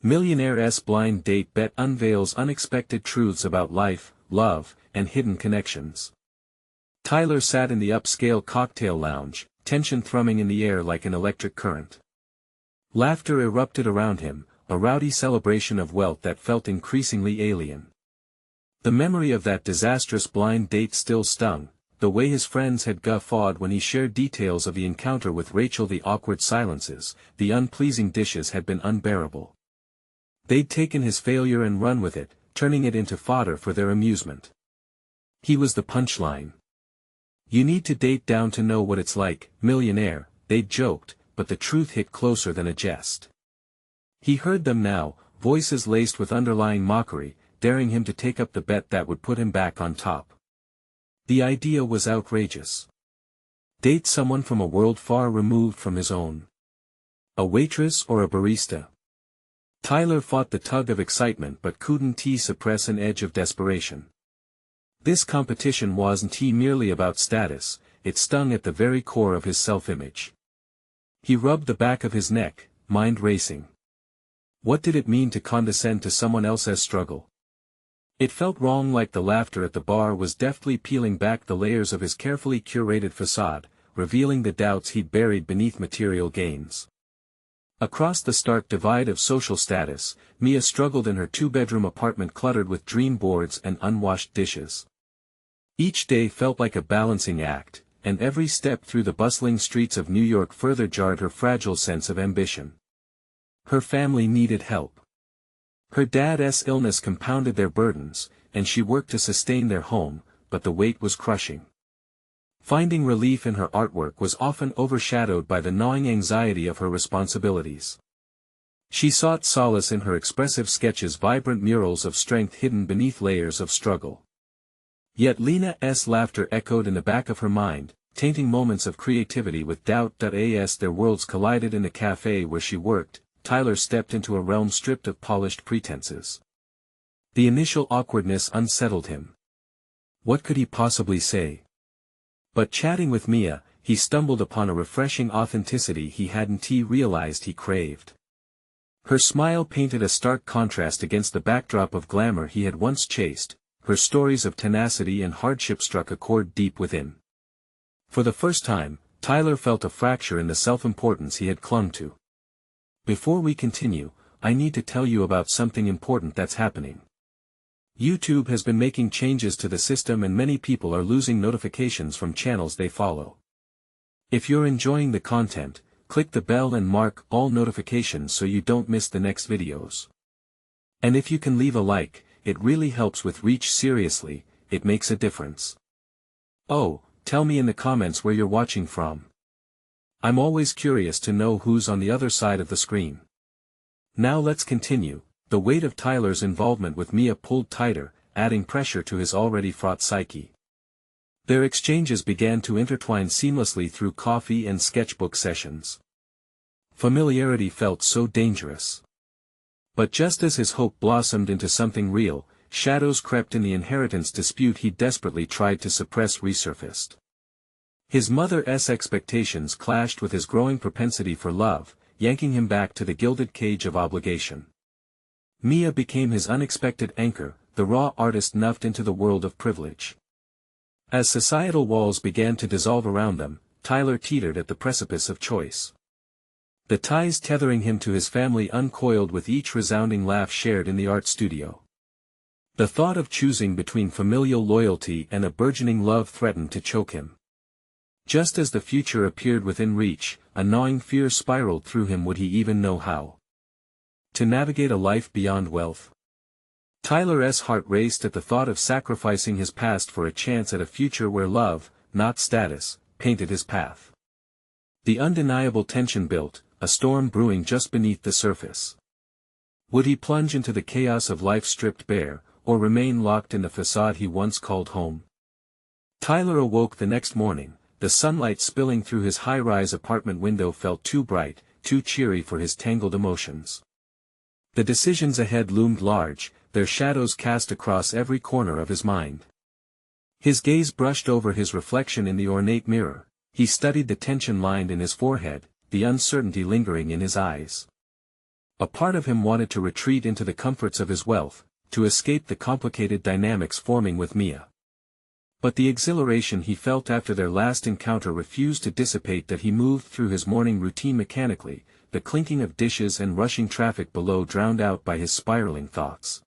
Millionaire's blind date bet unveils unexpected truths about life, love, and hidden connections. Tyler sat in the upscale cocktail lounge, tension thrumming in the air like an electric current. Laughter erupted around him, a rowdy celebration of wealth that felt increasingly alien. The memory of that disastrous blind date still stung, the way his friends had guffawed when he shared details of the encounter with Rachel. The awkward silences, the unpleasing dishes had been unbearable. They'd taken his failure and run with it, turning it into fodder for their amusement. He was the punchline. "You need to date down to know what it's like, millionaire," they'd joked, but the truth hit closer than a jest. He heard them now, voices laced with underlying mockery, daring him to take up the bet that would put him back on top. The idea was outrageous. Date someone from a world far removed from his own. A waitress or a barista? Tyler fought the tug of excitement but couldn't suppress an edge of desperation. This competition wasn't merely about status, it stung at the very core of his self-image. He rubbed the back of his neck, mind racing. What did it mean to condescend to someone else's struggle? It felt wrong, like the laughter at the bar was deftly peeling back the layers of his carefully curated facade, revealing the doubts he'd buried beneath material gains. Across the stark divide of social status, Mia struggled in her two-bedroom apartment cluttered with dream boards and unwashed dishes. Each day felt like a balancing act, and every step through the bustling streets of New York further jarred her fragile sense of ambition. Her family needed help. Her dad's illness compounded their burdens, and she worked to sustain their home, but the weight was crushing. Finding relief in her artwork was often overshadowed by the gnawing anxiety of her responsibilities. She sought solace in her expressive sketches, vibrant murals of strength hidden beneath layers of struggle. Yet Lena's laughter echoed in the back of her mind, tainting moments of creativity with doubt. As their worlds collided in the cafe where she worked, Tyler stepped into a realm stripped of polished pretenses. The initial awkwardness unsettled him. What could he possibly say? But chatting with Mia, he stumbled upon a refreshing authenticity he hadn't realized he craved. Her smile painted a stark contrast against the backdrop of glamour he had once chased, her stories of tenacity and hardship struck a chord deep within. For the first time, Tyler felt a fracture in the self-importance he had clung to. Before we continue, I need to tell you about something important that's happening. YouTube has been making changes to the system and many people are losing notifications from channels they follow. If you're enjoying the content, click the bell and mark all notifications so you don't miss the next videos. And if you can leave a like, it really helps with reach. Seriously, it makes a difference. Oh, tell me in the comments where you're watching from. I'm always curious to know who's on the other side of the screen. Now let's continue. The weight of Tyler's involvement with Mia pulled tighter, adding pressure to his already fraught psyche. Their exchanges began to intertwine seamlessly through coffee and sketchbook sessions. Familiarity felt so dangerous. But just as his hope blossomed into something real, shadows crept in. The inheritance dispute he desperately tried to suppress resurfaced. His mother's expectations clashed with his growing propensity for love, yanking him back to the gilded cage of obligation. Mia became his unexpected anchor, the raw artist nuffed into the world of privilege. As societal walls began to dissolve around them, Tyler teetered at the precipice of choice. The ties tethering him to his family uncoiled with each resounding laugh shared in the art studio. The thought of choosing between familial loyalty and a burgeoning love threatened to choke him. Just as the future appeared within reach, a gnawing fear spiraled through him. Would he even know how to navigate a life beyond wealth? Tyler's heart raced at the thought of sacrificing his past for a chance at a future where love, not status, painted his path. The undeniable tension built, a storm brewing just beneath the surface. Would he plunge into the chaos of life stripped bare, or remain locked in the facade he once called home? Tyler awoke the next morning. The sunlight spilling through his high-rise apartment window felt too bright, too cheery for his tangled emotions. The decisions ahead loomed large, their shadows cast across every corner of his mind. His gaze brushed over his reflection in the ornate mirror. He studied the tension lined in his forehead, the uncertainty lingering in his eyes. A part of him wanted to retreat into the comforts of his wealth, to escape the complicated dynamics forming with Mia. But the exhilaration he felt after their last encounter refused to dissipate that he moved through his morning routine mechanically, the clinking of dishes and rushing traffic below drowned out by his spiraling thoughts.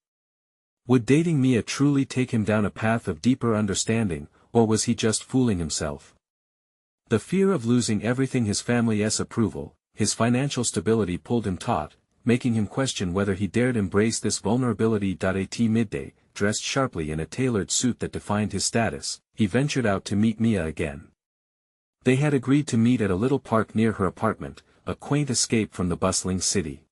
Would dating Mia truly take him down a path of deeper understanding, or was he just fooling himself? The fear of losing everything, his family's approval, his financial stability, pulled him taut, making him question whether he dared embrace this vulnerability. At midday, dressed sharply in a tailored suit that defined his status, he ventured out to meet Mia again. They had agreed to meet at a little park near her apartment, a quaint escape from the bustling city.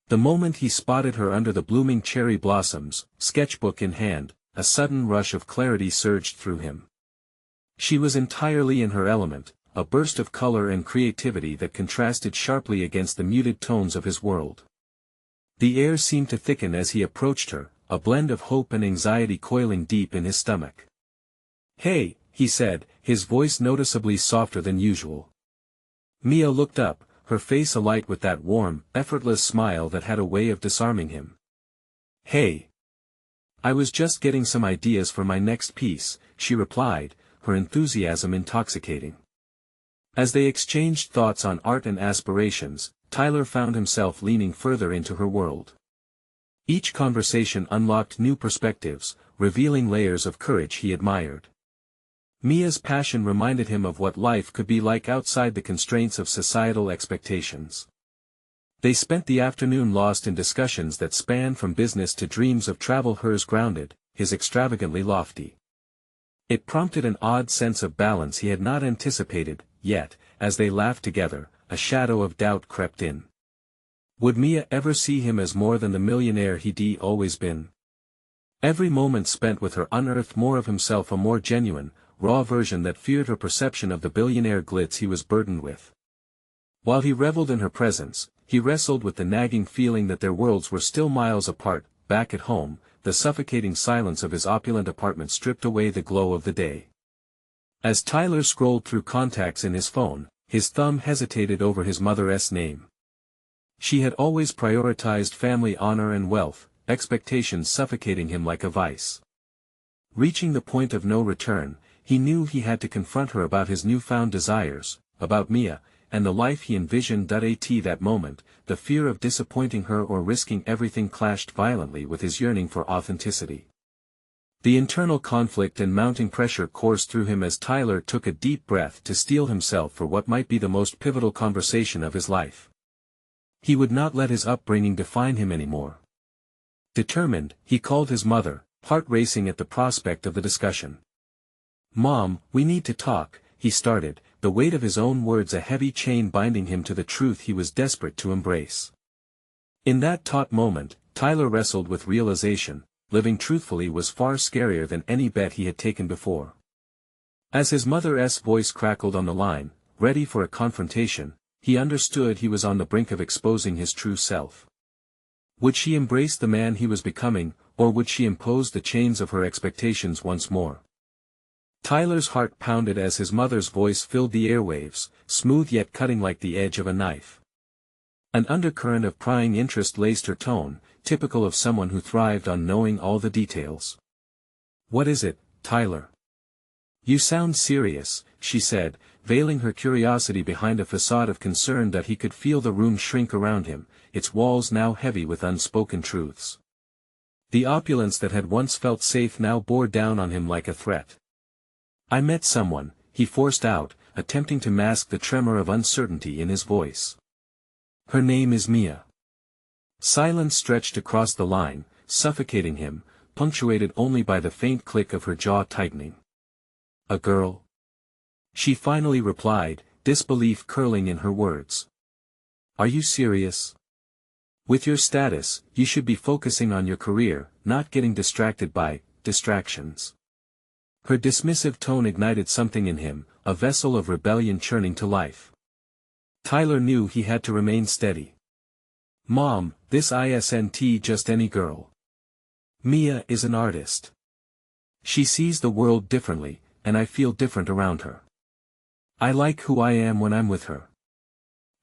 The moment he spotted her under the blooming cherry blossoms, sketchbook in hand, a sudden rush of clarity surged through him. She was entirely in her element, a burst of color and creativity that contrasted sharply against the muted tones of his world. The air seemed to thicken as he approached her, a blend of hope and anxiety coiling deep in his stomach. "Hey," he said, his voice noticeably softer than usual. Mia looked up, her face alight with that warm, effortless smile that had a way of disarming him. "Hey. I was just getting some ideas for my next piece," she replied, her enthusiasm intoxicating. As they exchanged thoughts on art and aspirations, Tyler found himself leaning further into her world. Each conversation unlocked new perspectives, revealing layers of courage he admired. Mia's passion reminded him of what life could be like outside the constraints of societal expectations. They spent the afternoon lost in discussions that spanned from business to dreams of travel, hers grounded, his extravagantly lofty. It prompted an odd sense of balance he had not anticipated, yet, as they laughed together, a shadow of doubt crept in. Would Mia ever see him as more than the millionaire he'd always been? Every moment spent with her unearthed more of himself, a more genuine, raw version that feared her perception of the billionaire glitz he was burdened with. While he reveled in her presence, he wrestled with the nagging feeling that their worlds were still miles apart. Back at home, the suffocating silence of his opulent apartment stripped away the glow of the day. As Tyler scrolled through contacts in his phone, his thumb hesitated over his mother's name. She had always prioritized family honor and wealth, expectations suffocating him like a vice. Reaching the point of no return, he knew he had to confront her about his newfound desires, about Mia, and the life he envisioned. At that moment, the fear of disappointing her or risking everything clashed violently with his yearning for authenticity. The internal conflict and mounting pressure coursed through him as Tyler took a deep breath to steel himself for what might be the most pivotal conversation of his life. He would not let his upbringing define him anymore. Determined, he called his mother, heart racing at the prospect of the discussion. "Mom, we need to talk," he started, the weight of his own words a heavy chain binding him to the truth he was desperate to embrace. In that taut moment, Tyler wrestled with realization: living truthfully was far scarier than any bet he had taken before. As his mother's voice crackled on the line, ready for a confrontation, he understood he was on the brink of exposing his true self. Would she embrace the man he was becoming, or would she impose the chains of her expectations once more? Tyler's heart pounded as his mother's voice filled the airwaves, smooth yet cutting like the edge of a knife. An undercurrent of prying interest laced her tone, typical of someone who thrived on knowing all the details. "What is it, Tyler? You sound serious," she said, veiling her curiosity behind a facade of concern that he could feel the room shrink around him, its walls now heavy with unspoken truths. The opulence that had once felt safe now bore down on him like a threat. "I met someone," he forced out, attempting to mask the tremor of uncertainty in his voice. "Her name is Mia." Silence stretched across the line, suffocating him, punctuated only by the faint click of her jaw tightening. "A girl?" she finally replied, disbelief curling in her words. "Are you serious? With your status, you should be focusing on your career, not getting distracted by distractions." Her dismissive tone ignited something in him, a vessel of rebellion churning to life. Tyler knew he had to remain steady. "Mom, this isn't just any girl. Mia is an artist. She sees the world differently, and I feel different around her. I like who I am when I'm with her."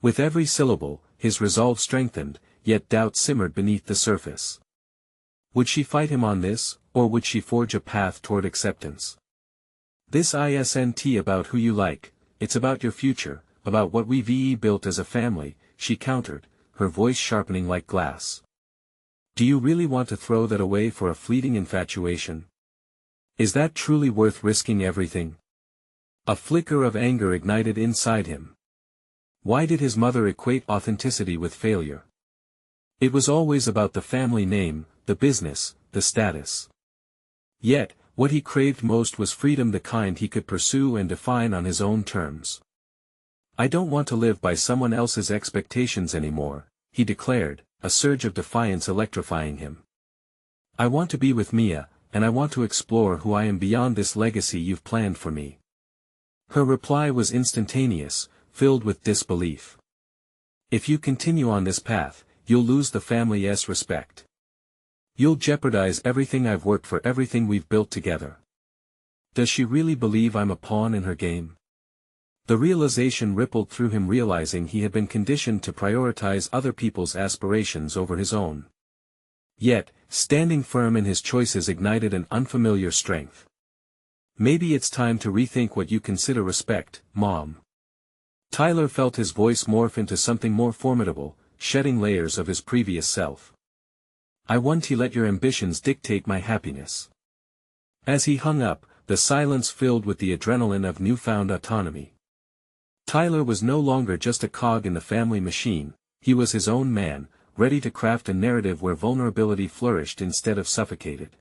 With every syllable, his resolve strengthened, yet doubt simmered beneath the surface. Would she fight him on this, or would she forge a path toward acceptance? This isn't about who you like, it's about your future, about what we've built as a family, she countered, her voice sharpening like glass. Do you really want to throw that away for a fleeting infatuation? Is that truly worth risking everything? A flicker of anger ignited inside him. Why did his mother equate authenticity with failure? It was always about the family name, the business, the status. Yet, what he craved most was freedom, the kind he could pursue and define on his own terms. I don't want to live by someone else's expectations anymore, he declared, a surge of defiance electrifying him. I want to be with Mia, and I want to explore who I am beyond this legacy you've planned for me. Her reply was instantaneous, filled with disbelief. If you continue on this path, you'll lose the family's respect. You'll jeopardize everything I've worked for, everything we've built together. Does she really believe I'm a pawn in her game? The realization rippled through him, realizing he had been conditioned to prioritize other people's aspirations over his own. Yet, standing firm in his choices ignited an unfamiliar strength. Maybe it's time to rethink what you consider respect, Mom. Tyler felt his voice morph into something more formidable, shedding layers of his previous self. I won't let your ambitions dictate my happiness. As he hung up, the silence filled with the adrenaline of newfound autonomy. Tyler was no longer just a cog in the family machine, he was his own man, ready to craft a narrative where vulnerability flourished instead of suffocated.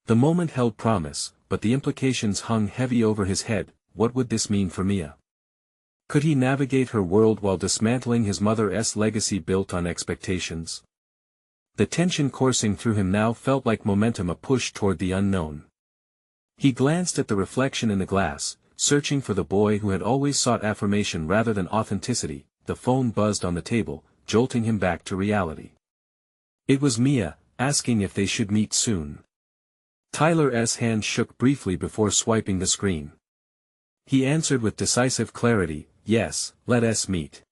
The moment held promise, but the implications hung heavy over his head. What would this mean for Mia? Could he navigate her world while dismantling his mother's legacy built on expectations? The tension coursing through him now felt like momentum, a push toward the unknown. He glanced at the reflection in the glass, searching for the boy who had always sought affirmation rather than authenticity. The phone buzzed on the table, jolting him back to reality. It was Mia, asking if they should meet soon. Tyler's hand shook briefly before swiping the screen. He answered with decisive clarity, yes, let us meet.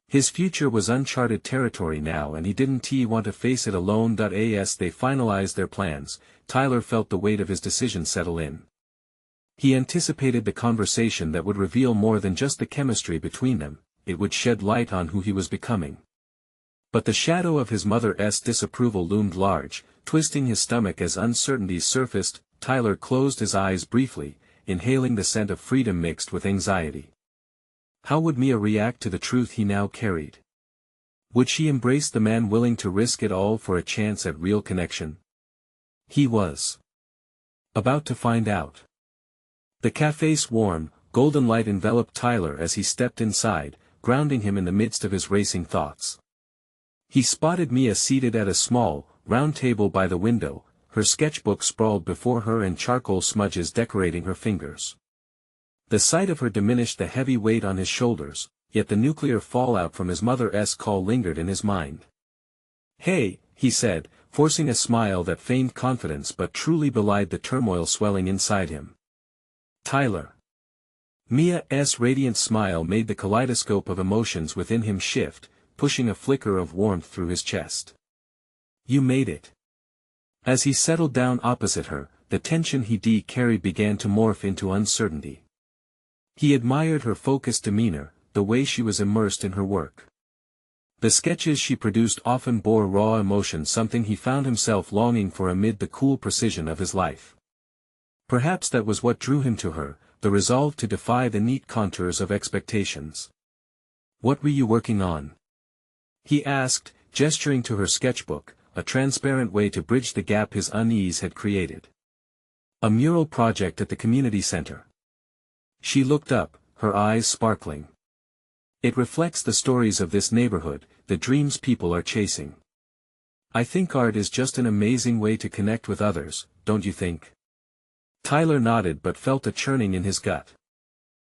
His future was uncharted territory now, and he didn't want to face it alone. As they finalized their plans, Tyler felt the weight of his decision settle in. He anticipated the conversation that would reveal more than just the chemistry between them, it would shed light on who he was becoming. But the shadow of his mother's disapproval loomed large, twisting his stomach as uncertainties surfaced. Tyler closed his eyes briefly, inhaling the scent of freedom mixed with anxiety. How would Mia react to the truth he now carried? Would she embrace the man willing to risk it all for a chance at real connection? He was about to find out. The cafe's warm, golden light enveloped Tyler as he stepped inside, grounding him in the midst of his racing thoughts. He spotted Mia seated at a small, round table by the window, her sketchbook sprawled before her and charcoal smudges decorating her fingers. The sight of her diminished the heavy weight on his shoulders, yet the nuclear fallout from his mother's call lingered in his mind. Hey, he said, forcing a smile that feigned confidence but truly belied the turmoil swelling inside him. Tyler. Mia's radiant smile made the kaleidoscope of emotions within him shift, pushing a flicker of warmth through his chest. You made it. As he settled down opposite her, the tension he carried began to morph into uncertainty. He admired her focused demeanor, the way she was immersed in her work. The sketches she produced often bore raw emotion, something he found himself longing for amid the cool precision of his life. Perhaps that was what drew him to her, the resolve to defy the neat contours of expectations. What were you working on? He asked, gesturing to her sketchbook, a transparent way to bridge the gap his unease had created. A mural project at the community center. She looked up, her eyes sparkling. It reflects the stories of this neighborhood, the dreams people are chasing. I think art is just an amazing way to connect with others, don't you think? Tyler nodded but felt a churning in his gut.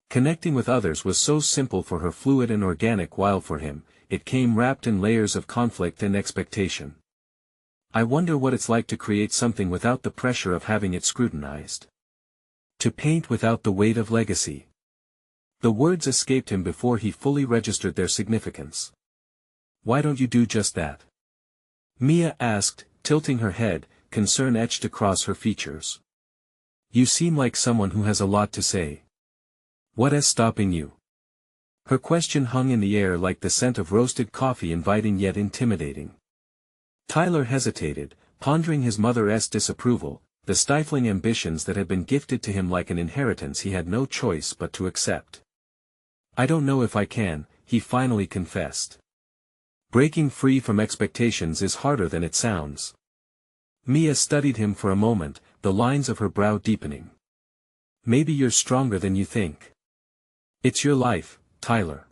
Connecting with others was so simple for her, fluid and organic, while for him, it came wrapped in layers of conflict and expectation. I wonder what it's like to create something without the pressure of having it scrutinized. To paint without the weight of legacy. The words escaped him before he fully registered their significance. Why don't you do just that? Mia asked, tilting her head, concern etched across her features. You seem like someone who has a lot to say. What is stopping you? Her question hung in the air like the scent of roasted coffee, inviting yet intimidating. Tyler hesitated, pondering his mother's disapproval, the stifling ambitions that had been gifted to him like an inheritance he had no choice but to accept. I don't know if I can, he finally confessed. Breaking free from expectations is harder than it sounds. Mia studied him for a moment, the lines of her brow deepening. Maybe you're stronger than you think. It's your life, Tyler.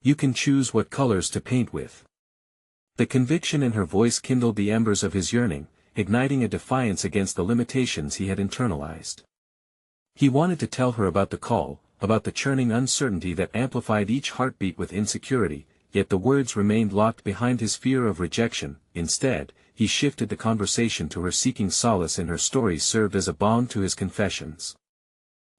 You can choose what colors to paint with. The conviction in her voice kindled the embers of his yearning, igniting a defiance against the limitations he had internalized. He wanted to tell her about the call, about the churning uncertainty that amplified each heartbeat with insecurity, yet the words remained locked behind his fear of rejection. Instead, he shifted the conversation to her. Seeking solace in her stories served as a balm to his confessions.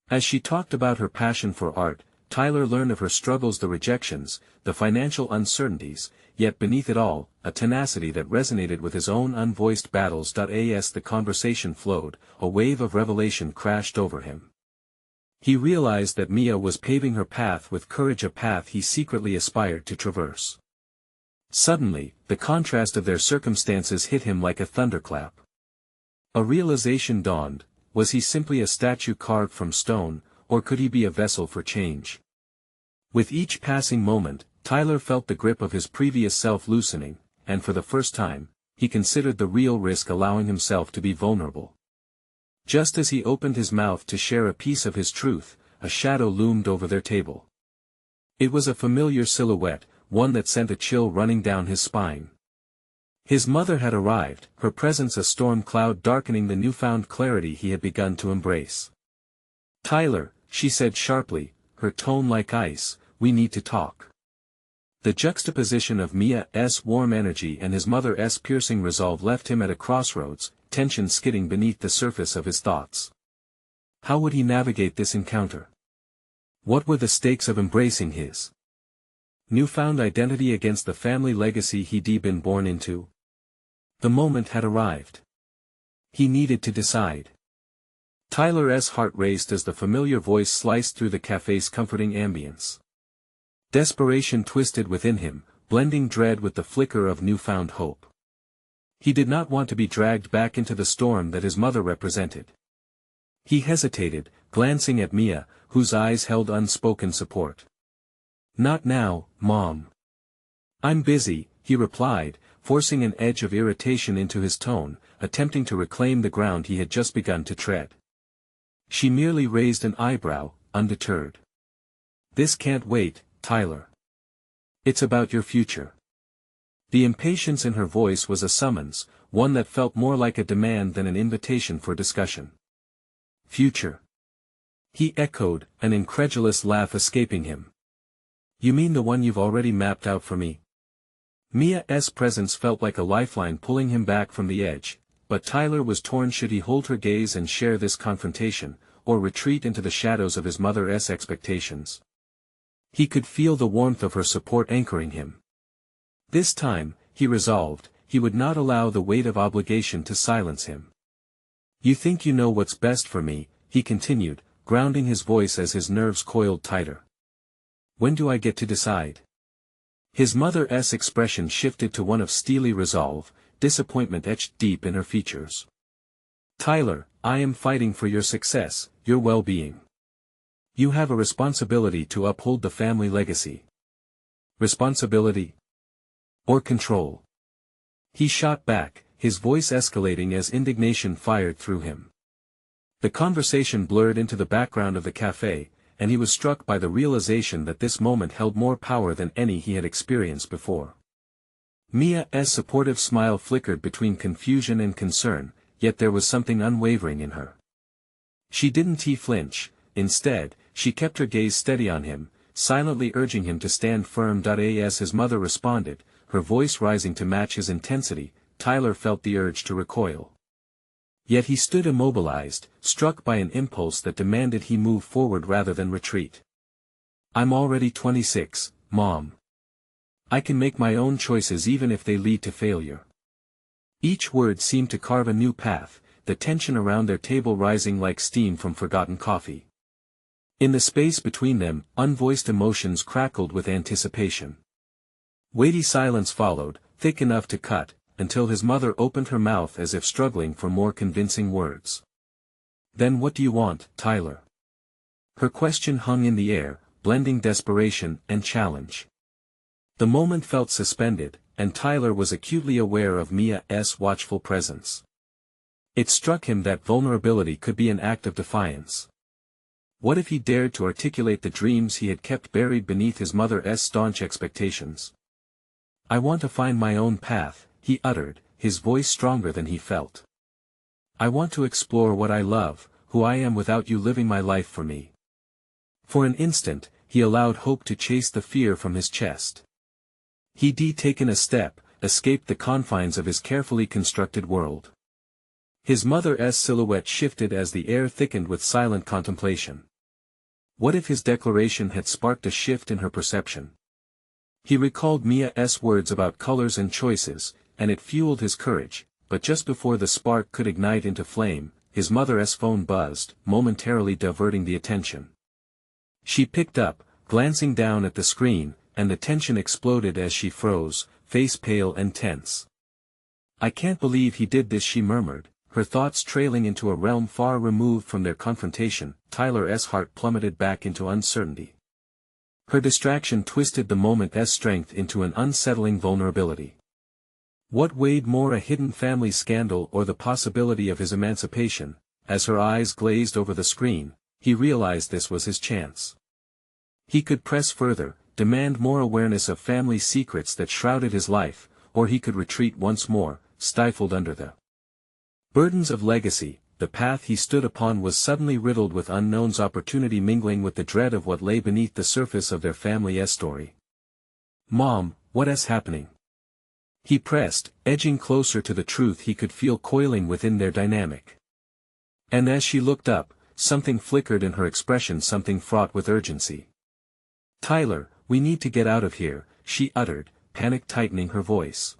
As she talked about her passion for art, Tyler learned of her struggles, the rejections, the financial uncertainties, yet beneath it all, a tenacity that resonated with his own unvoiced battles. As the conversation flowed, a wave of revelation crashed over him. He realized that Mia was paving her path with courage, a path he secretly aspired to traverse. Suddenly, the contrast of their circumstances hit him like a thunderclap. A realization dawned: was he simply a statue carved from stone, or could he be a vessel for change? With each passing moment, Tyler felt the grip of his previous self loosening, and for the first time, he considered the real risk, allowing himself to be vulnerable. Just as he opened his mouth to share a piece of his truth, a shadow loomed over their table. It was a familiar silhouette, one that sent a chill running down his spine. His mother had arrived, her presence a storm cloud darkening the newfound clarity he had begun to embrace. Tyler, she said sharply, her tone like ice, we need to talk. The juxtaposition of Mia's warm energy and his mother's piercing resolve left him at a crossroads, tension skidding beneath the surface of his thoughts. How would he navigate this encounter? What were the stakes of embracing his newfound identity against the family legacy he'd been born into? The moment had arrived. He needed to decide. Tyler's heart raced as the familiar voice sliced through the cafe's comforting ambience. Desperation twisted within him, blending dread with the flicker of newfound hope. He did not want to be dragged back into the storm that his mother represented. He hesitated, glancing at Mia, whose eyes held unspoken support. Not now, Mom. I'm busy, he replied, forcing an edge of irritation into his tone, attempting to reclaim the ground he had just begun to tread. She merely raised an eyebrow, undeterred. This can't wait, Tyler. It's about your future. The impatience in her voice was a summons, one that felt more like a demand than an invitation for discussion. Future. He echoed, an incredulous laugh escaping him. You mean the one you've already mapped out for me? Mia's presence felt like a lifeline pulling him back from the edge, but Tyler was torn. Should he hold her gaze and share this confrontation, or retreat into the shadows of his mother's expectations? He could feel the warmth of her support anchoring him. This time, he resolved, he would not allow the weight of obligation to silence him. You think you know what's best for me, he continued, grounding his voice as his nerves coiled tighter. When do I get to decide? His mother's expression shifted to one of steely resolve, disappointment etched deep in her features. Tyler, I am fighting for your success, your well-being. You have a responsibility to uphold the family legacy. Responsibility? Or control? He shot back, his voice escalating as indignation fired through him. The conversation blurred into the background of the cafe, and he was struck by the realization that this moment held more power than any he had experienced before. Mia's supportive smile flickered between confusion and concern, yet there was something unwavering in her. She didn't flinch, instead, she kept her gaze steady on him, silently urging him to stand firm. As his mother responded, her voice rising to match his intensity, Tyler felt the urge to recoil. Yet he stood immobilized, struck by an impulse that demanded he move forward rather than retreat. I'm already 26, Mom. I can make my own choices even if they lead to failure. Each word seemed to carve a new path, the tension around their table rising like steam from forgotten coffee. In the space between them, unvoiced emotions crackled with anticipation. Weighty silence followed, thick enough to cut, until his mother opened her mouth as if struggling for more convincing words. "Then what do you want, Tyler?" Her question hung in the air, blending desperation and challenge. The moment felt suspended, and Tyler was acutely aware of Mia's watchful presence. It struck him that vulnerability could be an act of defiance. What if he dared to articulate the dreams he had kept buried beneath his mother's staunch expectations? "I want to find my own path," he uttered, his voice stronger than he felt. "I want to explore what I love, who I am without you living my life for me." For an instant, he allowed hope to chase the fear from his chest. He'd taken a step, escaped the confines of his carefully constructed world. His mother's silhouette shifted as the air thickened with silent contemplation. What if his declaration had sparked a shift in her perception? He recalled Mia's words about colors and choices, and it fueled his courage, but just before the spark could ignite into flame, his mother's phone buzzed, momentarily diverting the attention. She picked up, glancing down at the screen, and the tension exploded as she froze, face pale and tense. "I can't believe he did this," she murmured, her thoughts trailing into a realm far removed from their confrontation. Tyler's heart plummeted back into uncertainty. Her distraction twisted the moment's strength into an unsettling vulnerability. What weighed more, a hidden family scandal or the possibility of his emancipation? As her eyes glazed over the screen, he realized this was his chance. He could press further, demand more awareness of family secrets that shrouded his life, or he could retreat once more, stifled under the burdens of legacy. The path he stood upon was suddenly riddled with unknowns, opportunity mingling with the dread of what lay beneath the surface of their family's story. "Mom, what's happening?" he pressed, edging closer to the truth he could feel coiling within their dynamic. And as she looked up, something flickered in her expression, something fraught with urgency. "Tyler, we need to get out of here," she uttered, panic tightening her voice.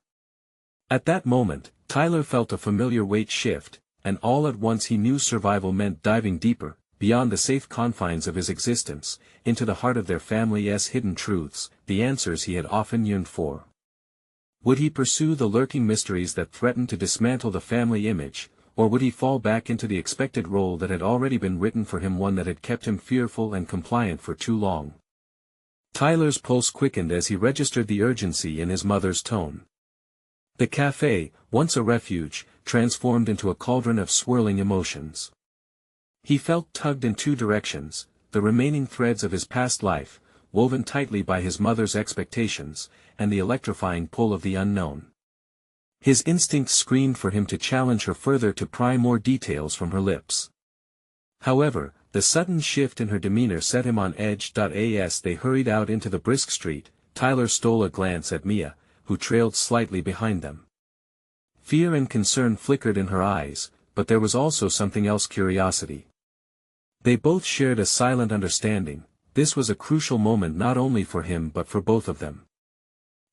At that moment, Tyler felt a familiar weight shift, and all at once he knew survival meant diving deeper, beyond the safe confines of his existence, into the heart of their family's hidden truths, the answers he had often yearned for. Would he pursue the lurking mysteries that threatened to dismantle the family image, or would he fall back into the expected role that had already been written for him, one that had kept him fearful and compliant for too long? Tyler's pulse quickened as he registered the urgency in his mother's tone. The cafe, once a refuge, transformed into a cauldron of swirling emotions. He felt tugged in two directions, the remaining threads of his past life, woven tightly by his mother's expectations, and the electrifying pull of the unknown. His instincts screamed for him to challenge her further, to pry more details from her lips. However, the sudden shift in her demeanor set him on edge. As they hurried out into the brisk street, Tyler stole a glance at Mia, who trailed slightly behind them. Fear and concern flickered in her eyes, but there was also something else: curiosity. They both shared a silent understanding. This was a crucial moment not only for him but for both of them.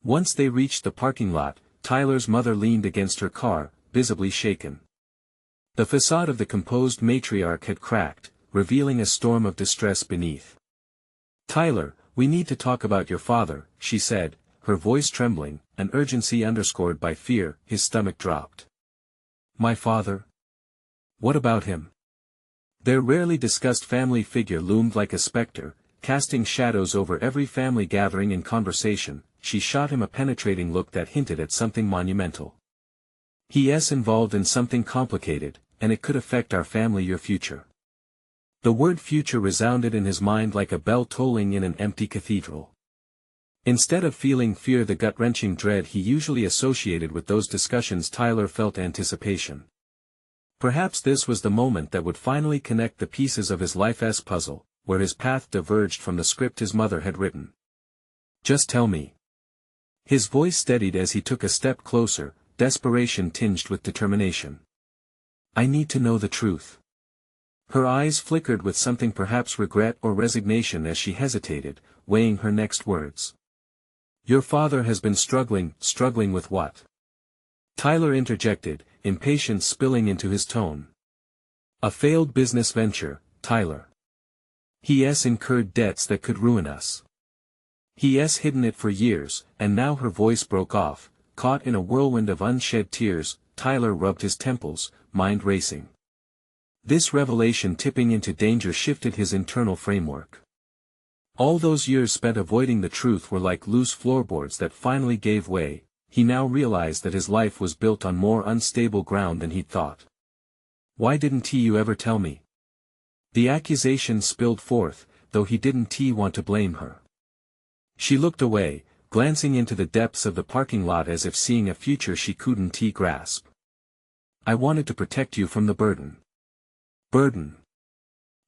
Once they reached the parking lot, Tyler's mother leaned against her car, visibly shaken. The facade of the composed matriarch had cracked, revealing a storm of distress beneath. "Tyler, we need to talk about your father," she said, her voice trembling, an urgency underscored by fear. His stomach dropped. "My father? What about him?" Their rarely discussed family figure loomed like a specter, casting shadows over every family gathering and conversation. She shot him a penetrating look that hinted at something monumental. "He's involved in something complicated, and it could affect our family, your future." The word future resounded in his mind like a bell tolling in an empty cathedral. Instead of feeling fear, the gut-wrenching dread he usually associated with those discussions, Tyler felt anticipation. Perhaps this was the moment that would finally connect the pieces of his life's puzzle, where his path diverged from the script his mother had written. "Just tell me." His voice steadied as he took a step closer, desperation tinged with determination. "I need to know the truth." Her eyes flickered with something, perhaps regret or resignation, as she hesitated, weighing her next words. Your father has been struggling with what? Tyler interjected, impatience spilling into his tone. A failed business venture, Tyler. He's incurred debts that could ruin us. He's hidden it for years, and now her voice broke off, caught in a whirlwind of unshed tears. Tyler rubbed his temples, mind racing. This revelation tipping into danger shifted his internal framework. All those years spent avoiding the truth were like loose floorboards that finally gave way. He now realized that his life was built on more unstable ground than he'd thought. Why didn't you ever tell me? The accusation spilled forth, though he didn't want to blame her. She looked away, glancing into the depths of the parking lot as if seeing a future she couldn't grasp. I wanted to protect you from the burden. Burden.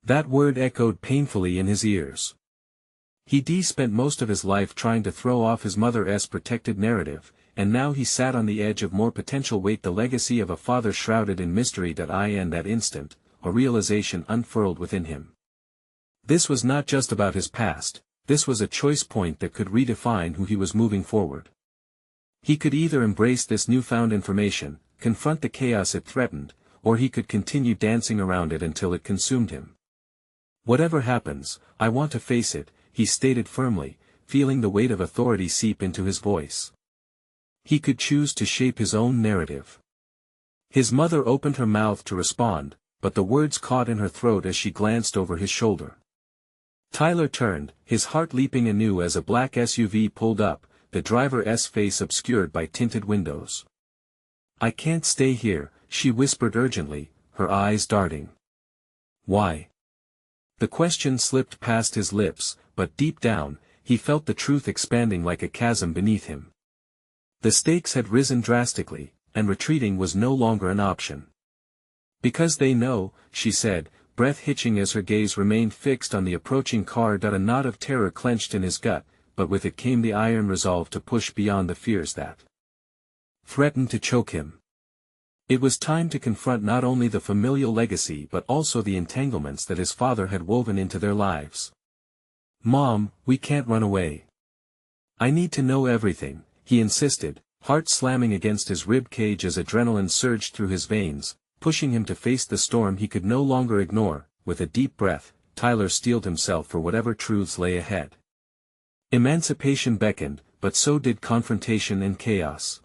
That word echoed painfully in his ears. He'd spent most of his life trying to throw off his mother's protected narrative, and now he sat on the edge of more potential weight, the legacy of a father shrouded in mystery. In that instant, a realization unfurled within him. This was not just about his past, this was a choice point that could redefine who he was moving forward. He could either embrace this newfound information, confront the chaos it threatened, or he could continue dancing around it until it consumed him. Whatever happens, I want to face it, he stated firmly, feeling the weight of authority seep into his voice. He could choose to shape his own narrative. His mother opened her mouth to respond, but the words caught in her throat as she glanced over his shoulder. Tyler turned, his heart leaping anew as a black SUV pulled up, the driver's face obscured by tinted windows. I can't stay here, she whispered urgently, her eyes darting. Why? The question slipped past his lips, but deep down, he felt the truth expanding like a chasm beneath him. The stakes had risen drastically, and retreating was no longer an option. Because they know, she said, breath hitching as her gaze remained fixed on the approaching car. A knot of terror clenched in his gut, but with it came the iron resolve to push beyond the fears that threatened to choke him. It was time to confront not only the familial legacy but also the entanglements that his father had woven into their lives. Mom, we can't run away. I need to know everything, he insisted, heart slamming against his rib cage as adrenaline surged through his veins, pushing him to face the storm he could no longer ignore. With a deep breath, Tyler steeled himself for whatever truths lay ahead. Emancipation beckoned, but so did confrontation and chaos.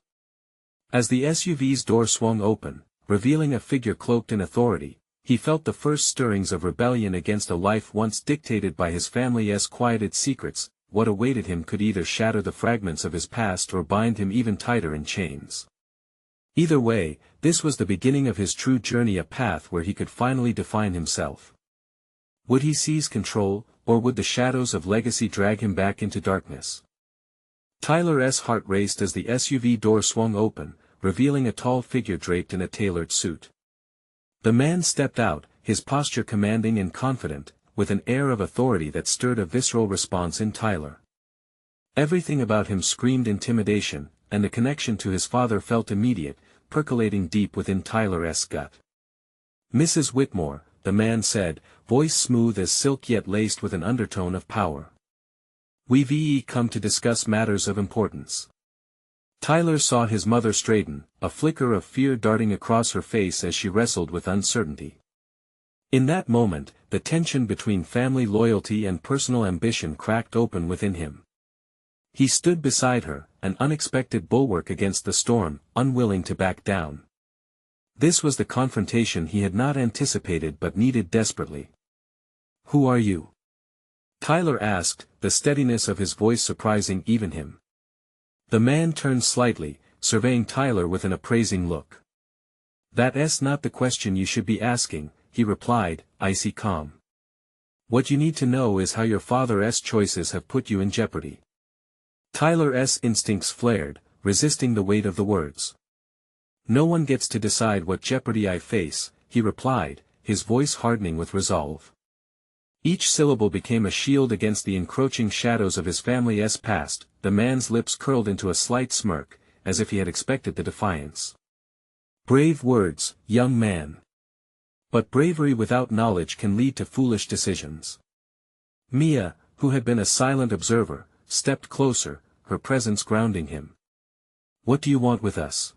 As the SUV's door swung open, revealing a figure cloaked in authority, he felt the first stirrings of rebellion against a life once dictated by his family's quieted secrets. What awaited him could either shatter the fragments of his past or bind him even tighter in chains. Either way, this was the beginning of his true journey, a path where he could finally define himself. Would he seize control, or would the shadows of legacy drag him back into darkness? Tyler's heart raced as the SUV door swung open, revealing a tall figure draped in a tailored suit. The man stepped out, his posture commanding and confident, with an air of authority that stirred a visceral response in Tyler. Everything about him screamed intimidation, and the connection to his father felt immediate, percolating deep within Tyler's gut. Mrs. Whitmore, the man said, voice smooth as silk yet laced with an undertone of power. We've come to discuss matters of importance. Tyler saw his mother straighten, a flicker of fear darting across her face as she wrestled with uncertainty. In that moment, the tension between family loyalty and personal ambition cracked open within him. He stood beside her, an unexpected bulwark against the storm, unwilling to back down. This was the confrontation he had not anticipated but needed desperately. Who are you? Tyler asked, the steadiness of his voice surprising even him. The man turned slightly, surveying Tyler with an appraising look. That's not the question you should be asking, he replied, icy calm. What you need to know is how your father's choices have put you in jeopardy. Tyler's instincts flared, resisting the weight of the words. No one gets to decide what jeopardy I face, he replied, his voice hardening with resolve. Each syllable became a shield against the encroaching shadows of his family's past. The man's lips curled into a slight smirk, as if he had expected the defiance. Brave words, young man. But bravery without knowledge can lead to foolish decisions. Mia, who had been a silent observer, stepped closer, her presence grounding him. "What do you want with us?"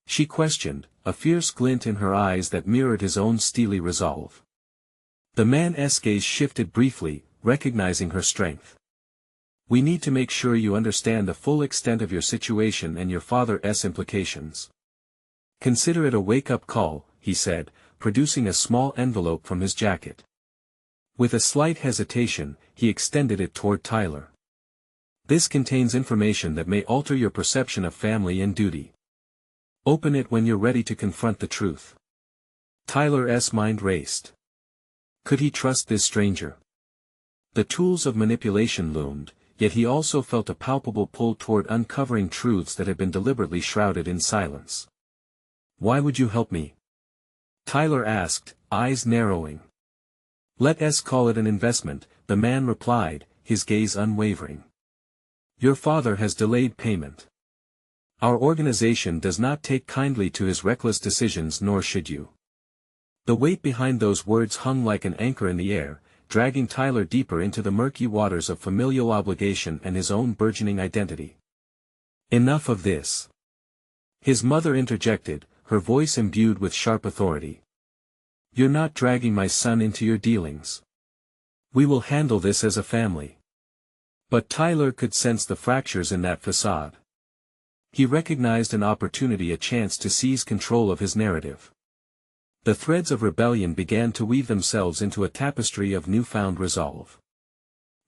she questioned, a fierce glint in her eyes that mirrored his own steely resolve. The man's gaze shifted briefly, recognizing her strength. "We need to make sure you understand the full extent of your situation and your father's implications. Consider it a wake-up call," he said, producing a small envelope from his jacket. With a slight hesitation, he extended it toward Tyler. "This contains information that may alter your perception of family and duty. Open it when you're ready to confront the truth." Tyler's mind raced. Could he trust this stranger? The tools of manipulation loomed, yet he also felt a palpable pull toward uncovering truths that had been deliberately shrouded in silence. "Why would you help me?" Tyler asked, eyes narrowing. "Let's call it an investment," the man replied, his gaze unwavering. "Your father has delayed payment. Our organization does not take kindly to his reckless decisions, nor should you." The weight behind those words hung like an anchor in the air, dragging Tyler deeper into the murky waters of familial obligation and his own burgeoning identity. "Enough of this," his mother interjected, her voice imbued with sharp authority. "You're not dragging my son into your dealings. We will handle this as a family." But Tyler could sense the fractures in that facade. He recognized an opportunity, a chance to seize control of his narrative. The threads of rebellion began to weave themselves into a tapestry of newfound resolve.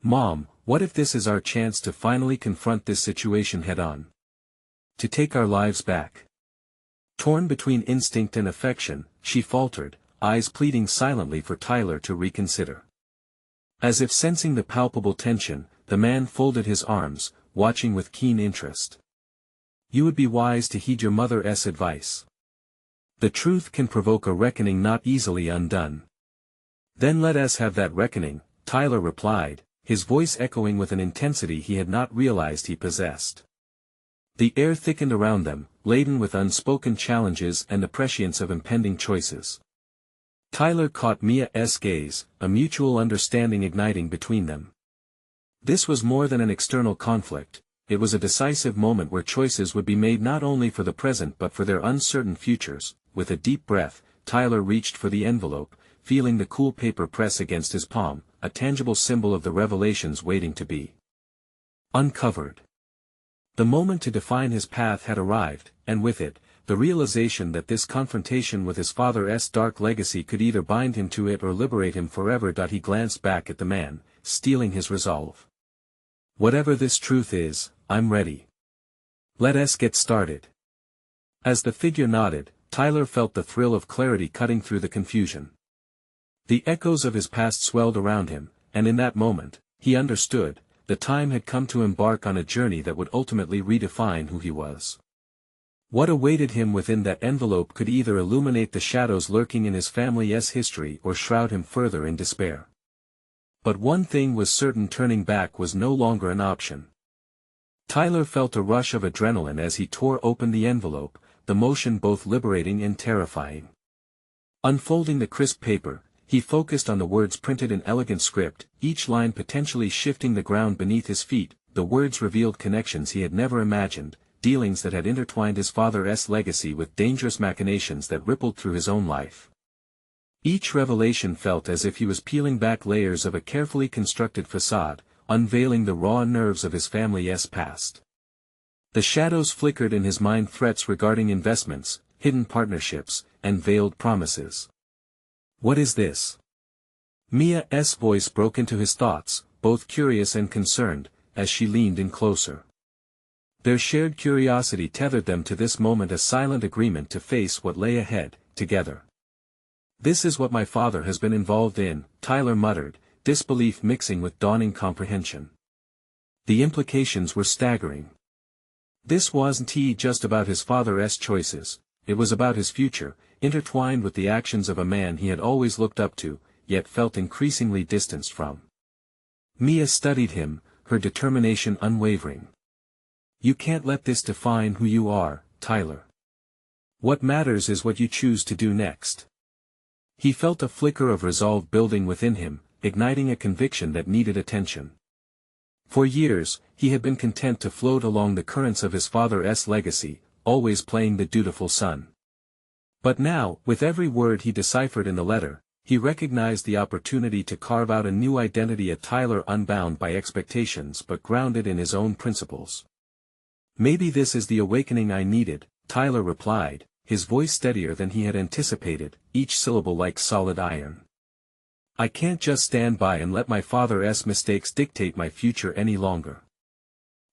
"Mom, what if this is our chance to finally confront this situation head-on? To take our lives back?" Torn between instinct and affection, she faltered, eyes pleading silently for Tyler to reconsider. As if sensing the palpable tension, the man folded his arms, watching with keen interest. "You would be wise to heed your mother's advice. The truth can provoke a reckoning not easily undone." "Then let us have that reckoning," Tyler replied, his voice echoing with an intensity he had not realized he possessed. The air thickened around them, laden with unspoken challenges and the prescience of impending choices. Tyler caught Mia's gaze, a mutual understanding igniting between them. This was more than an external conflict, it was a decisive moment where choices would be made not only for the present but for their uncertain futures. With a deep breath, Tyler reached for the envelope, feeling the cool paper press against his palm, a tangible symbol of the revelations waiting to be uncovered. The moment to define his path had arrived, and with it, the realization that this confrontation with his father's dark legacy could either bind him to it or liberate him forever. He glanced back at the man, steeling his resolve. "Whatever this truth is, I'm ready. Let us get started." As the figure nodded, Tyler felt the thrill of clarity cutting through the confusion. The echoes of his past swelled around him, and in that moment, he understood, the time had come to embark on a journey that would ultimately redefine who he was. What awaited him within that envelope could either illuminate the shadows lurking in his family's history or shroud him further in despair. But one thing was certain: turning back was no longer an option. Tyler felt a rush of adrenaline as he tore open the envelope, the motion both liberating and terrifying. Unfolding the crisp paper, he focused on the words printed in elegant script, each line potentially shifting the ground beneath his feet. The words revealed connections he had never imagined, dealings that had intertwined his father's legacy with dangerous machinations that rippled through his own life. Each revelation felt as if he was peeling back layers of a carefully constructed facade, unveiling the raw nerves of his family's past. The shadows flickered in his mind: threats regarding investments, hidden partnerships, and veiled promises. "What is this?" Mia's voice broke into his thoughts, both curious and concerned, as she leaned in closer. Their shared curiosity tethered them to this moment, a silent agreement to face what lay ahead, together. "This is what my father has been involved in," Tyler muttered, disbelief mixing with dawning comprehension. The implications were staggering. This wasn't just about his father's choices, it was about his future, intertwined with the actions of a man he had always looked up to, yet felt increasingly distanced from. Mia studied him, her determination unwavering. "You can't let this define who you are, Tyler. What matters is what you choose to do next." He felt a flicker of resolve building within him, igniting a conviction that needed attention. For years, he had been content to float along the currents of his father's legacy, always playing the dutiful son. But now, with every word he deciphered in the letter, he recognized the opportunity to carve out a new identity, a Tyler unbound by expectations but grounded in his own principles. "Maybe this is the awakening I needed," Tyler replied, his voice steadier than he had anticipated, each syllable like solid iron. "I can't just stand by and let my father's mistakes dictate my future any longer.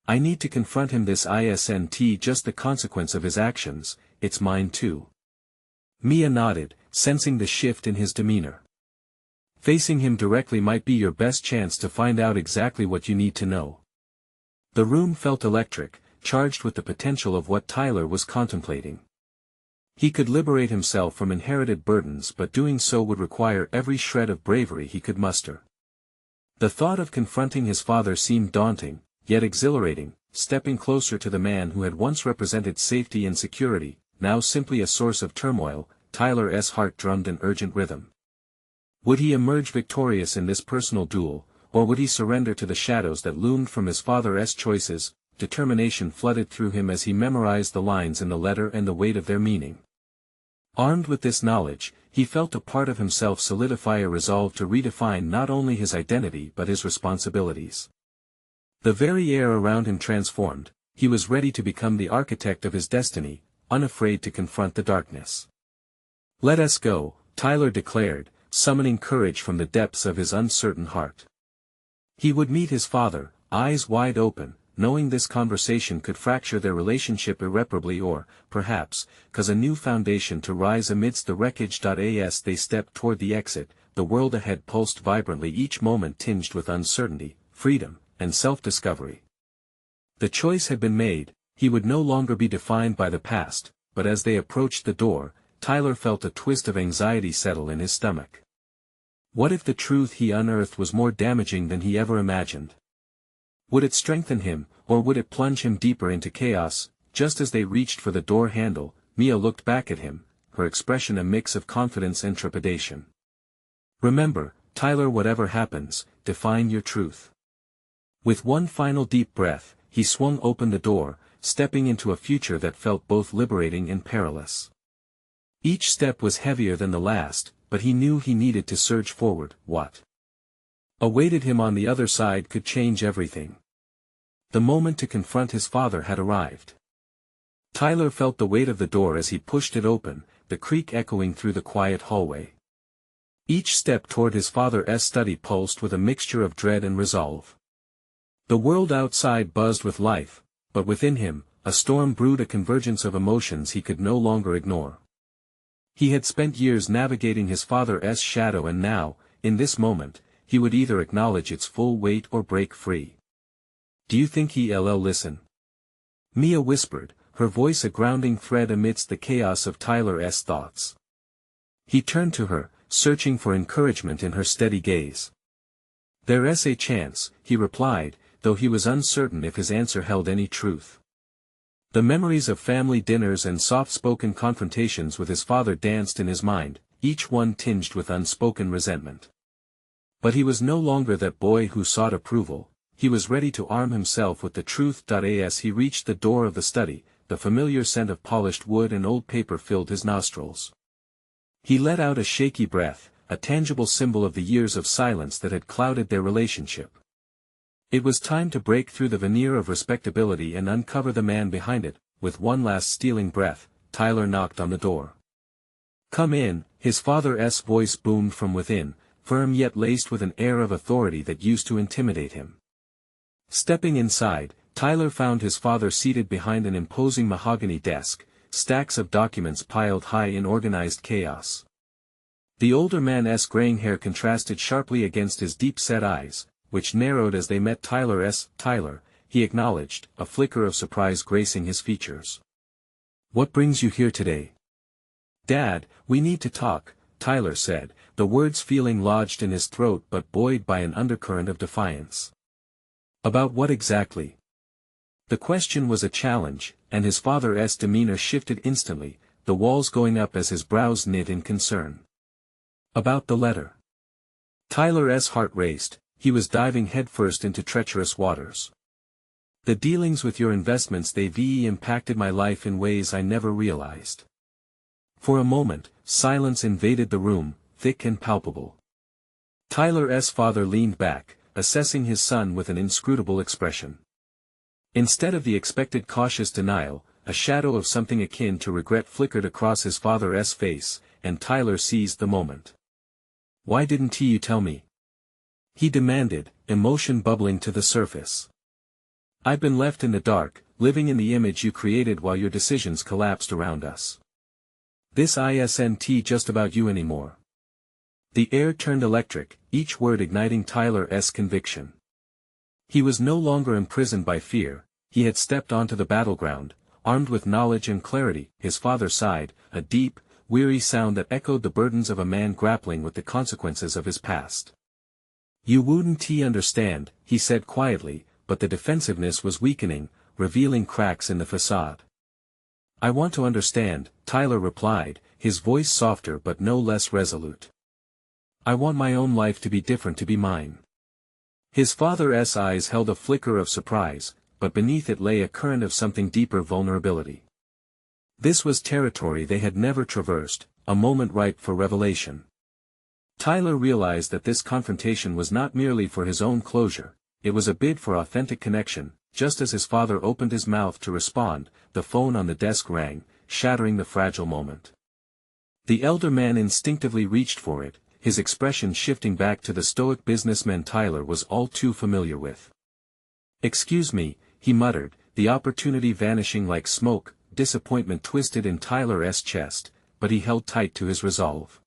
I need to confront him. This isn't just the consequence of his actions, it's mine too." Mia nodded, sensing the shift in his demeanor. "Facing him directly might be your best chance to find out exactly what you need to know." The room felt electric, charged with the potential of what Tyler was contemplating. He could liberate himself from inherited burdens, but doing so would require every shred of bravery he could muster. The thought of confronting his father seemed daunting, yet exhilarating, stepping closer to the man who had once represented safety and security, now simply a source of turmoil. Tyler's heart drummed in urgent rhythm. Would he emerge victorious in this personal duel, or would he surrender to the shadows that loomed from his father's choices? Determination flooded through him as he memorized the lines in the letter and the weight of their meaning. Armed with this knowledge, he felt a part of himself solidify, a resolve to redefine not only his identity but his responsibilities. The very air around him transformed. He was ready to become the architect of his destiny, unafraid to confront the darkness. "Let us go," Tyler declared, summoning courage from the depths of his uncertain heart. He would meet his father, eyes wide open, knowing this conversation could fracture their relationship irreparably, or, perhaps, cause a new foundation to rise amidst the wreckage. As they stepped toward the exit, the world ahead pulsed vibrantly, each moment tinged with uncertainty, freedom, and self-discovery. The choice had been made. He would no longer be defined by the past, but as they approached the door, Tyler felt a twist of anxiety settle in his stomach. What if the truth he unearthed was more damaging than he ever imagined? Would it strengthen him, or would it plunge him deeper into chaos? Just as they reached for the door handle, Mia looked back at him, her expression a mix of confidence and trepidation. "Remember, Tyler, whatever happens, define your truth." With one final deep breath, he swung open the door, stepping into a future that felt both liberating and perilous. Each step was heavier than the last, but he knew he needed to surge forward. What awaited him on the other side could change everything. The moment to confront his father had arrived. Tyler felt the weight of the door as he pushed it open, the creak echoing through the quiet hallway. Each step toward his father's study pulsed with a mixture of dread and resolve. The world outside buzzed with life, but within him, a storm brewed, a convergence of emotions he could no longer ignore. He had spent years navigating his father's shadow, and now, in this moment, he would either acknowledge its full weight or break free. "Do you think he'll listen?" Mia whispered, her voice a grounding thread amidst the chaos of Tyler's thoughts. He turned to her, searching for encouragement in her steady gaze. "There's a chance," he replied, though he was uncertain if his answer held any truth. The memories of family dinners and soft-spoken confrontations with his father danced in his mind, each one tinged with unspoken resentment. But he was no longer that boy who sought approval. He was ready to arm himself with the truth. As he reached the door of the study, the familiar scent of polished wood and old paper filled his nostrils. He let out a shaky breath, a tangible symbol of the years of silence that had clouded their relationship. It was time to break through the veneer of respectability and uncover the man behind it. With one last stealing breath, Tyler knocked on the door. "Come in," his father's voice boomed from within, firm yet laced with an air of authority that used to intimidate him. Stepping inside, Tyler found his father seated behind an imposing mahogany desk, stacks of documents piled high in organized chaos. The older man's graying hair contrasted sharply against his deep-set eyes, which narrowed as they met Tyler's. "Tyler," he acknowledged, a flicker of surprise gracing his features. "What brings you here today?" "Dad, we need to talk," Tyler said, the words feeling lodged in his throat but buoyed by an undercurrent of defiance. "About what exactly?" The question was a challenge, and his father's demeanor shifted instantly, the walls going up as his brows knit in concern. "About the letter." Tyler's heart raced, he was diving headfirst into treacherous waters. The dealings with your investments they've impacted my life in ways I never realized. For a moment, silence invaded the room, thick and palpable. Tyler's father leaned back, assessing his son with an inscrutable expression. Instead of the expected cautious denial, a shadow of something akin to regret flickered across his father's face, and Tyler seized the moment. "Why didn't you tell me?" he demanded, emotion bubbling to the surface. "I've been left in the dark, living in the image you created while your decisions collapsed around us. This isn't just about you anymore." The air turned electric, each word igniting Tyler's conviction. He was no longer imprisoned by fear, he had stepped onto the battleground, armed with knowledge and clarity. His father sighed, a deep, weary sound that echoed the burdens of a man grappling with the consequences of his past. "You wouldn't understand," he said quietly, but the defensiveness was weakening, revealing cracks in the facade. "I want to understand," Tyler replied, his voice softer but no less resolute. "I want my own life to be different, to be mine." His father's eyes held a flicker of surprise, but beneath it lay a current of something deeper: vulnerability. This was territory they had never traversed, a moment ripe for revelation. Tyler realized that this confrontation was not merely for his own closure, it was a bid for authentic connection. Just as his father opened his mouth to respond, the phone on the desk rang, shattering the fragile moment. The elder man instinctively reached for it, his expression shifting back to the stoic businessman Tyler was all too familiar with. "Excuse me," he muttered, the opportunity vanishing like smoke. Disappointment twisted in Tyler's chest, but he held tight to his resolve.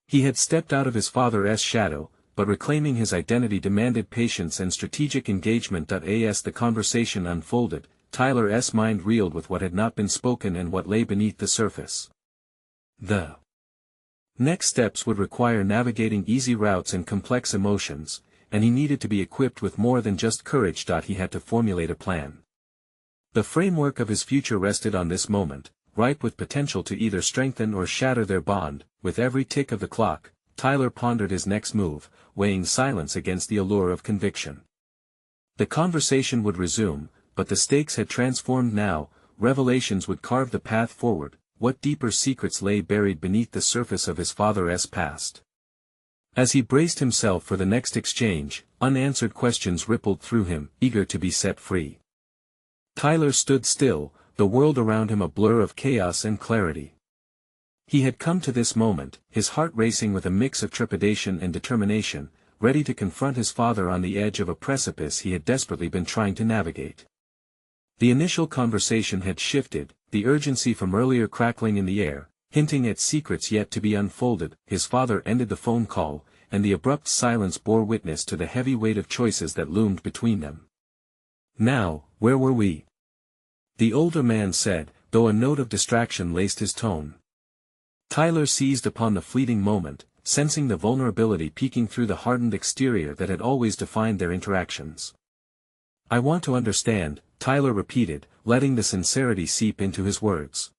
He had stepped out of his father's shadow, but reclaiming his identity demanded patience and strategic engagement. As the conversation unfolded, Tyler's mind reeled with what had not been spoken and what lay beneath the surface. The next steps would require navigating easy routes and complex emotions, and he needed to be equipped with more than just courage. He had to formulate a plan. The framework of his future rested on this moment, ripe with potential to either strengthen or shatter their bond. With every tick of the clock, Tyler pondered his next move, weighing silence against the allure of conviction. The conversation would resume, but the stakes had transformed now. Revelations would carve the path forward. What deeper secrets lay buried beneath the surface of his father's past? As he braced himself for the next exchange, unanswered questions rippled through him, eager to be set free. Tyler stood still, the world around him a blur of chaos and clarity. He had come to this moment, his heart racing with a mix of trepidation and determination, ready to confront his father on the edge of a precipice he had desperately been trying to navigate. The initial conversation had shifted, the urgency from earlier crackling in the air, hinting at secrets yet to be unfolded. His father ended the phone call, and the abrupt silence bore witness to the heavy weight of choices that loomed between them. "Now, where were we?" the older man said, though a note of distraction laced his tone. Tyler seized upon the fleeting moment, sensing the vulnerability peeking through the hardened exterior that had always defined their interactions. "I want to understand," Tyler repeated, letting the sincerity seep into his words.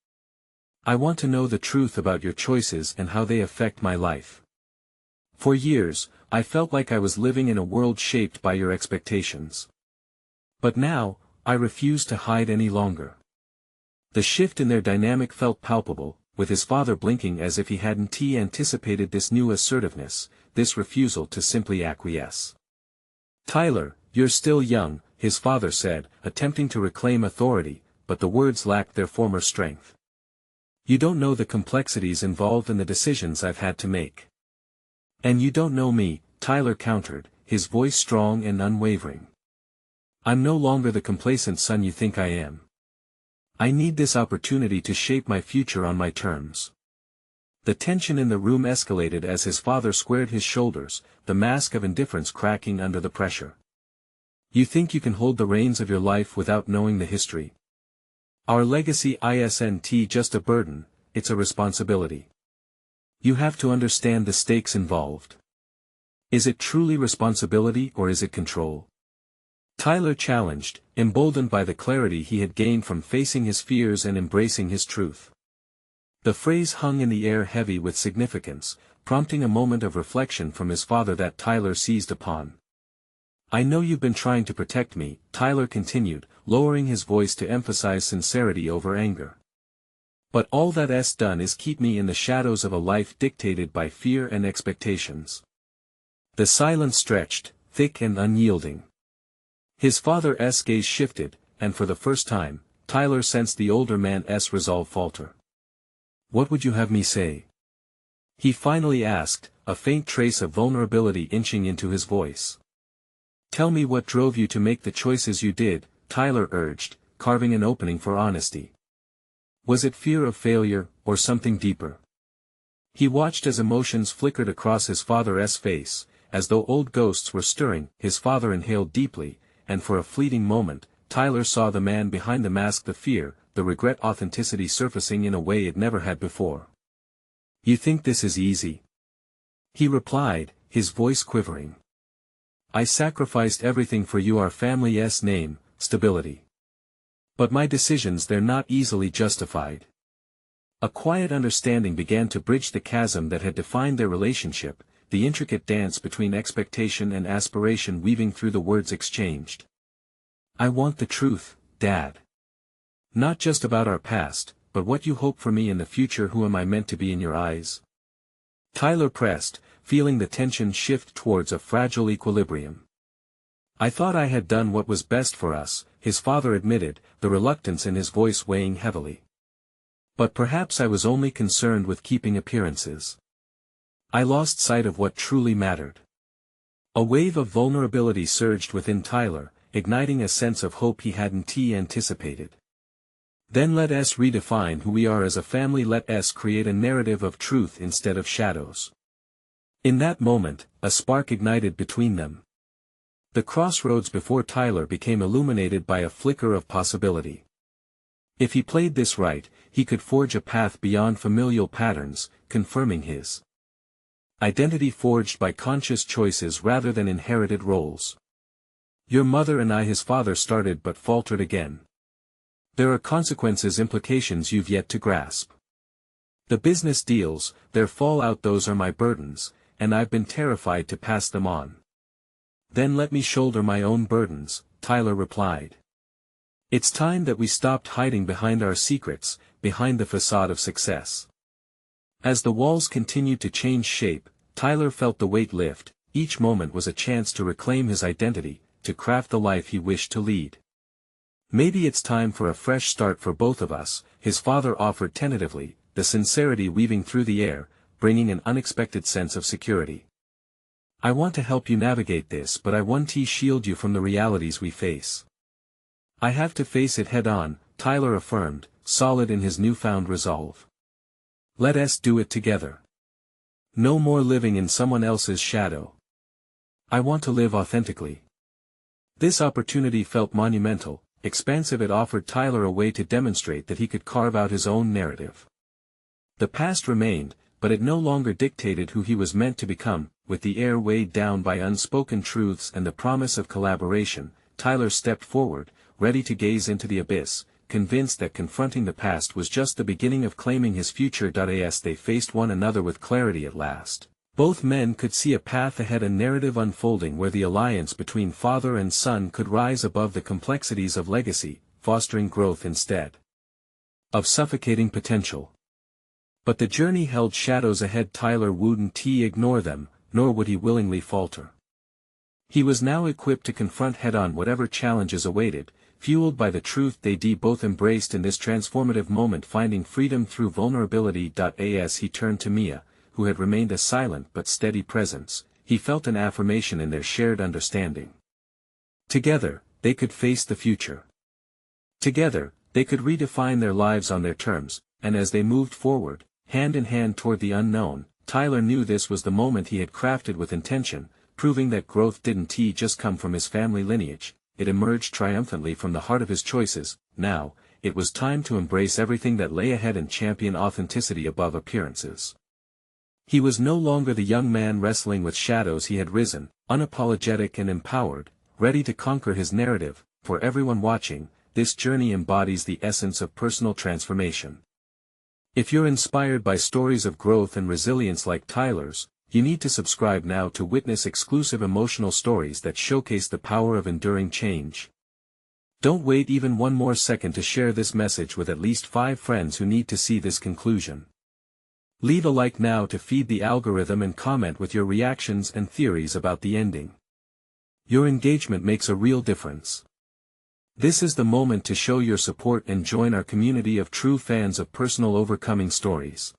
"I want to know the truth about your choices and how they affect my life. For years, I felt like I was living in a world shaped by your expectations. But now, I refuse to hide any longer." The shift in their dynamic felt palpable, with his father blinking as if he hadn't anticipated this new assertiveness, this refusal to simply acquiesce. "Tyler, you're still young," his father said, attempting to reclaim authority, but the words lacked their former strength. "You don't know the complexities involved in the decisions I've had to make." "And you don't know me," Tyler countered, his voice strong and unwavering. "I'm no longer the complacent son you think I am. I need this opportunity to shape my future on my terms." The tension in the room escalated as his father squared his shoulders, the mask of indifference cracking under the pressure. "You think you can hold the reins of your life without knowing the history? Our legacy isn't just a burden, it's a responsibility. You have to understand the stakes involved. Is it truly responsibility or is it control?" Tyler challenged, emboldened by the clarity he had gained from facing his fears and embracing his truth. The phrase hung in the air heavy with significance, prompting a moment of reflection from his father that Tyler seized upon. I know you've been trying to protect me, Tyler continued, lowering his voice to emphasize sincerity over anger. But all that's done is keep me in the shadows of a life dictated by fear and expectations. The silence stretched, thick and unyielding. His father's gaze shifted, and for the first time, Tyler sensed the older man's resolve falter. What would you have me say? He finally asked, a faint trace of vulnerability inching into his voice. Tell me what drove you to make the choices you did, Tyler urged, carving an opening for honesty. Was it fear of failure, or something deeper? He watched as emotions flickered across his father's face, as though old ghosts were stirring. His father inhaled deeply, and for a fleeting moment, Tyler saw the man behind the mask, the fear, the regret, authenticity surfacing in a way it never had before. You think this is easy? He replied, his voice quivering. I sacrificed everything for you, our family's name, stability. But my decisions, they're not easily justified. A quiet understanding began to bridge the chasm that had defined their relationship, the intricate dance between expectation and aspiration weaving through the words exchanged. I want the truth, Dad. Not just about our past, but what you hope for me in the future. Who am I meant to be in your eyes? Tyler pressed, feeling the tension shift towards a fragile equilibrium. I thought I had done what was best for us, his father admitted, the reluctance in his voice weighing heavily. But perhaps I was only concerned with keeping appearances. I lost sight of what truly mattered. A wave of vulnerability surged within Tyler, igniting a sense of hope he hadn't anticipated. Then let us redefine who we are as a family. Let us create a narrative of truth instead of shadows. In that moment, a spark ignited between them. The crossroads before Tyler became illuminated by a flicker of possibility. If he played this right, he could forge a path beyond familial patterns, confirming his identity forged by conscious choices rather than inherited roles. Your mother and I, his father started but faltered again. There are consequences, implications you've yet to grasp. The business deals, their fallout, those are my burdens, and I've been terrified to pass them on. Then let me shoulder my own burdens, Tyler replied. It's time that we stopped hiding behind our secrets, behind the facade of success. As the walls continued to change shape, Tyler felt the weight lift. Each moment was a chance to reclaim his identity, to craft the life he wished to lead. Maybe it's time for a fresh start for both of us, his father offered tentatively, the sincerity weaving through the air, bringing an unexpected sense of security. I want to help you navigate this, but I want to shield you from the realities we face. I have to face it head on, Tyler affirmed, solid in his newfound resolve. Let us do it together. No more living in someone else's shadow. I want to live authentically. This opportunity felt monumental, expansive. It offered Tyler a way to demonstrate that he could carve out his own narrative. The past remained, but it no longer dictated who he was meant to become. With the air weighed down by unspoken truths and the promise of collaboration, Tyler stepped forward, ready to gaze into the abyss, convinced that confronting the past was just the beginning of claiming his future. As they faced one another with clarity at last, both men could see a path ahead, a narrative unfolding where the alliance between father and son could rise above the complexities of legacy, fostering growth instead of suffocating potential. But the journey held shadows ahead. Tyler wouldn't ignore them, nor would he willingly falter. He was now equipped to confront head-on whatever challenges awaited, fueled by the truth they both embraced in this transformative moment, finding freedom through vulnerability. As he turned to Mia, who had remained a silent but steady presence, he felt an affirmation in their shared understanding. Together, they could face the future. Together, they could redefine their lives on their terms, and as they moved forward, hand in hand toward the unknown, Tyler knew this was the moment he had crafted with intention, proving that growth didn't just come from his family lineage, it emerged triumphantly from the heart of his choices. Now, it was time to embrace everything that lay ahead and champion authenticity above appearances. He was no longer the young man wrestling with shadows. He had risen, unapologetic and empowered, ready to conquer his narrative. For everyone watching, this journey embodies the essence of personal transformation. If you're inspired by stories of growth and resilience like Tyler's, you need to subscribe now to witness exclusive emotional stories that showcase the power of enduring change. Don't wait even one more second to share this message with at least 5 friends who need to see this conclusion. Leave a like now to feed the algorithm and comment with your reactions and theories about the ending. Your engagement makes a real difference. This is the moment to show your support and join our community of true fans of personal overcoming stories.